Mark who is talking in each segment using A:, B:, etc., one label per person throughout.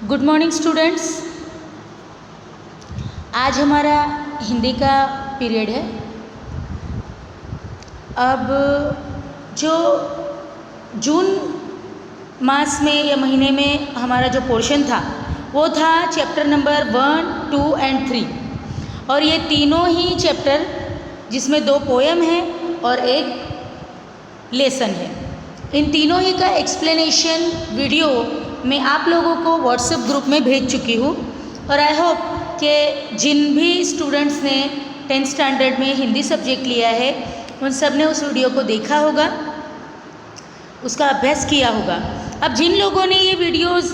A: Good morning students. आज हमारा हिंदी का पीरियड है। अब जो जून मास में या महीने में हमारा जो पोर्शन था वो था चैप्टर नंबर 1, 2 एंड 3। और ये तीनों ही चैप्टर जिसमें 2 पोएम हैं और एक लेसन है, इन तीनों ही का एक्सप्लेनेशन वीडियो मैं आप लोगों को व्हाट्सएप ग्रुप में भेज चुकी हूँ। और आई होप कि जिन भी स्टूडेंट्स ने 10th स्टैंडर्ड में हिंदी सब्जेक्ट लिया है उन सब ने उस वीडियो को देखा होगा, उसका अभ्यास किया होगा। अब जिन लोगों ने ये वीडियोस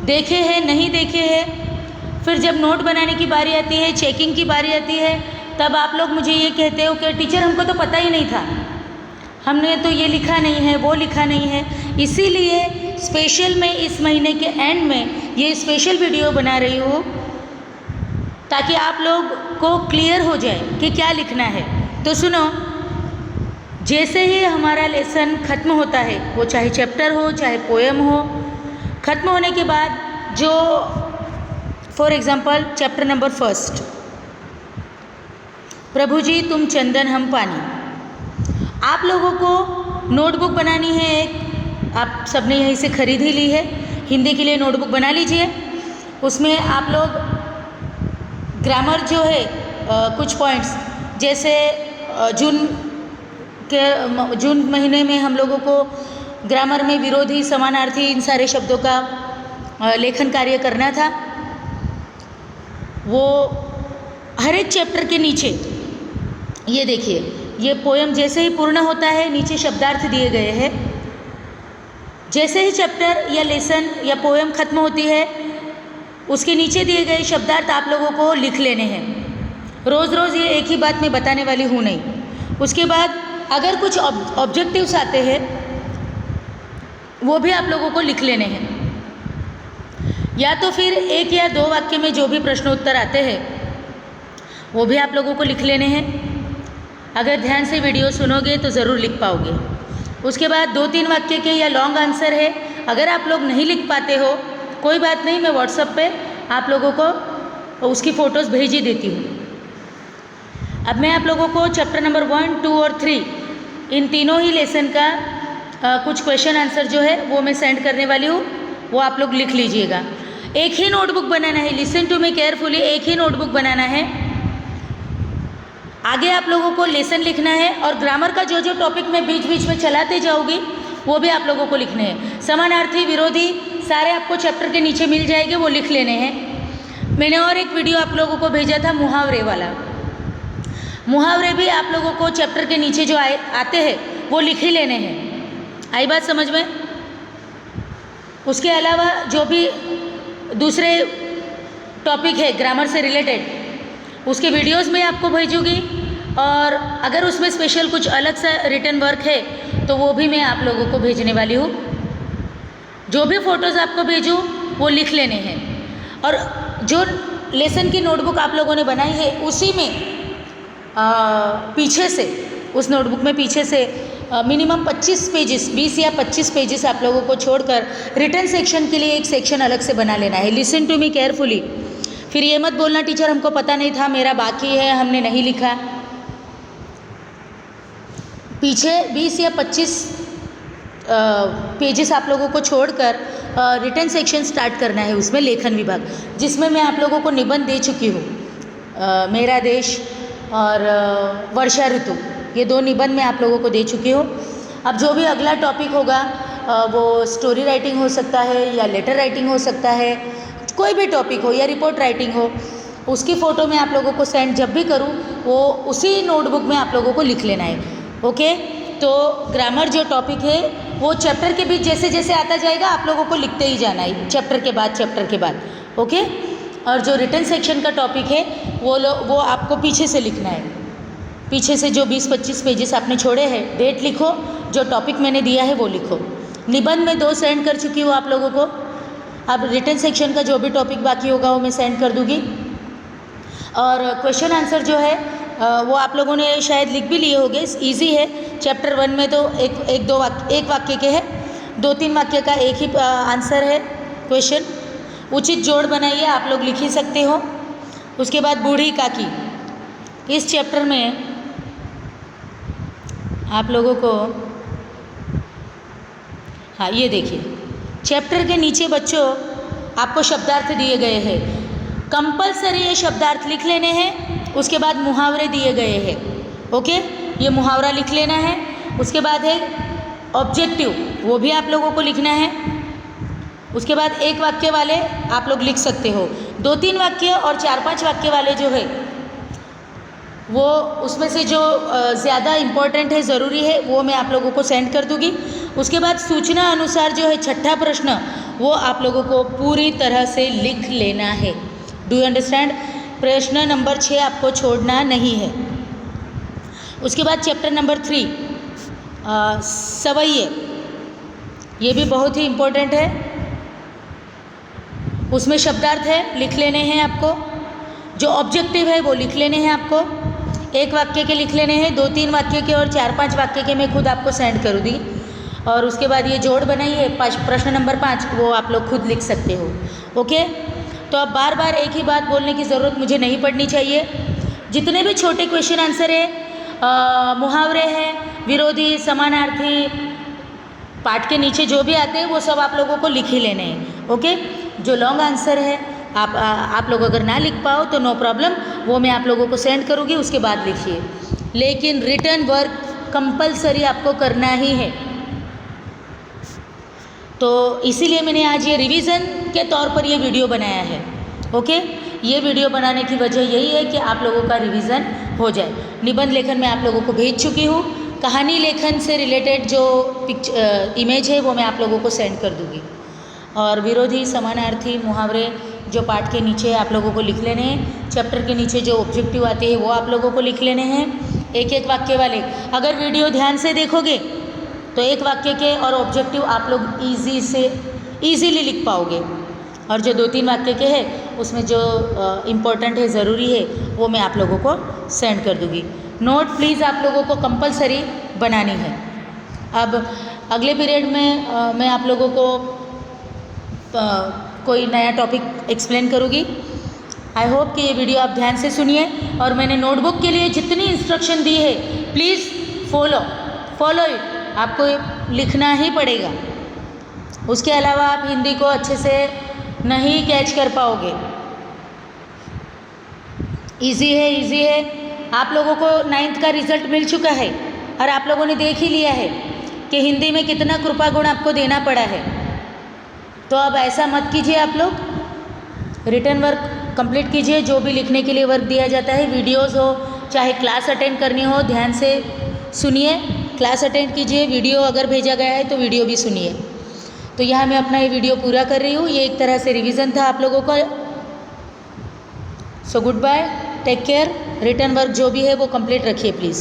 A: देखे हैं, नहीं देखे हैं, फिर जब नोट बनाने की बारी आती है, चेकिंग की बारी आती है, तब आप लोग मुझे ये कहते हो कि टीचर हमको तो पता ही नहीं था, हमने तो ये लिखा नहीं है, वो लिखा नहीं है। इसीलिए स्पेशल मैं इस महीने के एंड में ये स्पेशल वीडियो बना रही हूँ ताकि आप लोग को क्लियर हो जाए कि क्या लिखना है। तो सुनो, जैसे ही हमारा लेसन ख़त्म होता है, वो चाहे चैप्टर हो चाहे पोएम हो, ख़त्म होने के बाद जो फॉर एग्ज़ाम्पल चैप्टर नंबर 1, प्रभु जी तुम चंदन हम पानी, आप लोगों को नोटबुक बनानी है। एक आप सब ने यहीं से ख़रीद ही ली है, हिंदी के लिए नोटबुक बना लीजिए। उसमें आप लोग ग्रामर जो है कुछ पॉइंट्स, जैसे जून महीने में हम लोगों को ग्रामर में विरोधी, समानार्थी, इन सारे शब्दों का लेखन कार्य करना था। वो हर एक चैप्टर के नीचे ये देखिए, ये पोएम जैसे ही पूर्ण होता है नीचे शब्दार्थ दिए गए हैं। जैसे ही चैप्टर या लेसन या पोएम ख़त्म होती है उसके नीचे दिए गए शब्दार्थ आप लोगों को लिख लेने हैं। रोज़ रोज़ ये एक ही बात मैं बताने वाली हूँ नहीं। उसके बाद अगर कुछ ऑब्जेक्टिव्स आते हैं वो भी आप लोगों को लिख लेने हैं, या तो फिर 1 या 2 वाक्य में जो भी प्रश्न उत्तर आते हैं वो भी आप लोगों को लिख लेने हैं। अगर ध्यान से वीडियो सुनोगे तो ज़रूर लिख पाओगे। उसके बाद 2-3 वाक्य के या लॉन्ग आंसर है, अगर आप लोग नहीं लिख पाते हो कोई बात नहीं, मैं व्हाट्सएप पे आप लोगों को उसकी फ़ोटोज़ भेज ही देती हूँ। अब मैं आप लोगों को चैप्टर नंबर 1, 2 और 3 इन तीनों ही लेसन का कुछ क्वेश्चन आंसर जो है वो मैं सेंड करने वाली हूँ, वो आप लोग लिख लीजिएगा। एक ही नोटबुक बनाना है, लिसन टू मी केयरफुली, एक ही नोटबुक बनाना है। आगे आप लोगों को लेसन लिखना है और ग्रामर का जो जो टॉपिक मैं बीच बीच में चलाते जाऊँगी वो भी आप लोगों को लिखने हैं। समानार्थी, विरोधी सारे आपको चैप्टर के नीचे मिल जाएंगे, वो लिख लेने हैं। मैंने और एक वीडियो आप लोगों को भेजा था मुहावरे वाला, मुहावरे भी आप लोगों को चैप्टर के नीचे जो आते हैं वो लिख ही लेने हैं। आई बात समझ में? उसके अलावा जो भी दूसरे टॉपिक है ग्रामर से रिलेटेड, उसके वीडियोस मैं आपको भेजूँगी। और अगर उसमें स्पेशल कुछ अलग सा रिटन वर्क है तो वो भी मैं आप लोगों को भेजने वाली हूँ। जो भी फ़ोटोज़ आपको भेजूँ वो लिख लेने हैं। और जो लेसन की नोटबुक आप लोगों ने बनाई है उसी में पीछे से, उस नोटबुक में पीछे से मिनिमम 25 पेजेस, 20 या 25 पेजेस आप लोगों को छोड़कर रिटन सेक्शन के लिए एक सेक्शन अलग से बना लेना है। Listen to me carefully. फिर ये मत बोलना टीचर हमको पता नहीं था, मेरा बाकी है, हमने नहीं लिखा। पीछे 20 या 25 पेजेस आप लोगों को छोड़कर रिटन सेक्शन स्टार्ट करना है, उसमें लेखन विभाग, जिसमें मैं आप लोगों को निबंध दे चुकी हूँ। मेरा देश और वर्षा ऋतु, ये 2 निबंध मैं आप लोगों को दे चुकी हूँ। अब जो भी अगला टॉपिक होगा वो स्टोरी राइटिंग हो सकता है या लेटर राइटिंग हो सकता है, कोई भी टॉपिक हो या रिपोर्ट राइटिंग हो, उसकी फ़ोटो मैं आप लोगों को सेंड जब भी करूँ वो उसी नोटबुक में आप लोगों को लिख लेना है। ओके? तो ग्रामर जो टॉपिक है वो चैप्टर के बीच जैसे जैसे आता जाएगा आप लोगों को लिखते ही जाना है, चैप्टर के बाद। ओके? और जो रिटन सेक्शन का टॉपिक है वो आपको पीछे से लिखना है। पीछे से जो 20-25 पेजेस आपने छोड़े हैं, डेट लिखो, जो टॉपिक मैंने दिया है वो लिखो। निबंध में 2 सेंड कर चुकी हूँ आप लोगों को। अब रिटन सेक्शन का जो भी टॉपिक बाकी होगा वो मैं सेंड कर दूँगी। और क्वेश्चन आंसर जो है वो आप लोगों ने शायद लिख भी लिए होंगे, ईजी है। चैप्टर 1 में तो एक वाक्य के है, 2-3 वाक्य का एक ही आंसर है क्वेश्चन। उचित जोड़ बनाइए, आप लोग लिख ही सकते हो। उसके बाद बूढ़ी काकी, इस चैप्टर में आप लोगों को, हाँ ये देखिए, चैप्टर के नीचे बच्चों आपको शब्दार्थ दिए गए हैं। कंपलसरी ये शब्दार्थ लिख लेने हैं। उसके बाद मुहावरे दिए गए हैं। ओके, ये मुहावरा लिख लेना है। उसके बाद है ऑब्जेक्टिव, वो भी आप लोगों को लिखना है। उसके बाद एक वाक्य वाले आप लोग लिख सकते हो। 2-3 वाक्य और 4-5 वाक्य वाले जो है वो उसमें से जो ज़्यादा इम्पोर्टेंट है, ज़रूरी है, वो मैं आप लोगों को सेंड कर दूँगी। उसके बाद सूचना अनुसार जो है छठा प्रश्न, वो आप लोगों को पूरी तरह से लिख लेना है। Do you understand? प्रश्न नंबर 6 आपको छोड़ना नहीं है। उसके बाद चैप्टर नंबर 3 सवैये, ये भी बहुत ही इम्पोर्टेंट है। उसमें शब्दार्थ है, लिख लेने हैं आपको। जो ऑब्जेक्टिव है वो लिख लेने हैं आपको। एक वाक्य के लिख लेने हैं, 2-3 वाक्य के और 4-5 वाक्य के मैं खुद आपको सेंड कर दूँगी। और उसके बाद ये जोड़ बनाइए, प्रश्न नंबर 5, वो आप लोग खुद लिख सकते हो। ओके, तो अब बार बार एक ही बात बोलने की ज़रूरत मुझे नहीं पड़नी चाहिए। जितने भी छोटे क्वेश्चन आंसर है, मुहावरे हैं, विरोधी, समानार्थी, पाठ के नीचे जो भी आते हैं वो सब आप लोगों को लिख ही लेने हैं। ओके, जो लॉन्ग आंसर है आप लोग अगर ना लिख पाओ तो नो प्रॉब्लम, वो मैं आप लोगों को सेंड करूँगी, उसके बाद लिखिए। लेकिन रिटर्न वर्क कंपलसरी आपको करना ही है। तो इसीलिए मैंने आज ये रिवीजन के तौर पर ये वीडियो बनाया है। ओके, ये वीडियो बनाने की वजह यही है कि आप लोगों का रिवीजन हो जाए। निबंध लेखन मैं आप लोगों को भेज चुकी हूँ। कहानी लेखन से रिलेटेड जो इमेज है वो मैं आप लोगों को सेंड कर दूँगी। और विरोधी, समानार्थी, मुहावरे जो पाठ के नीचे आप लोगों को लिख लेने हैं। चैप्टर के नीचे जो ऑब्जेक्टिव आते हैं वो आप लोगों को लिख लेने हैं, एक एक वाक्य वाले। अगर वीडियो ध्यान से देखोगे तो एक वाक्य के और ऑब्जेक्टिव आप लोग ईजीली लिख पाओगे। और जो 2-3 वाक्य के हैं उसमें जो इम्पोर्टेंट है, ज़रूरी है, वो मैं आप लोगों को सेंड कर दूँगी। नोट प्लीज़ आप लोगों को कंपलसरी बनानी है। अब अगले पीरियड में मैं आप लोगों को कोई नया टॉपिक एक्सप्लेन करूँगी। आई होप कि ये वीडियो आप ध्यान से सुनिए। और मैंने नोटबुक के लिए जितनी इंस्ट्रक्शन दी है प्लीज़ फॉलो इट, आपको लिखना ही पड़ेगा। उसके अलावा आप हिंदी को अच्छे से नहीं कैच कर पाओगे। इजी है। आप लोगों को 9th का रिजल्ट मिल चुका है और आप लोगों ने देख ही लिया है कि हिंदी में कितना कृपा गुण आपको देना पड़ा है। तो अब ऐसा मत कीजिए, आप लोग रिटर्न वर्क कंप्लीट कीजिए। जो भी लिखने के लिए वर्क दिया जाता है, वीडियोस हो चाहे क्लास अटेंड करनी हो, ध्यान से सुनिए, क्लास अटेंड कीजिए। वीडियो अगर भेजा गया है तो वीडियो भी सुनिए। तो यहाँ मैं अपना ये वीडियो पूरा कर रही हूँ। ये एक तरह से रिवीजन था आप लोगों का। So good bye, take care. Return work जो भी है वो कंप्लीट रखिए प्लीज़।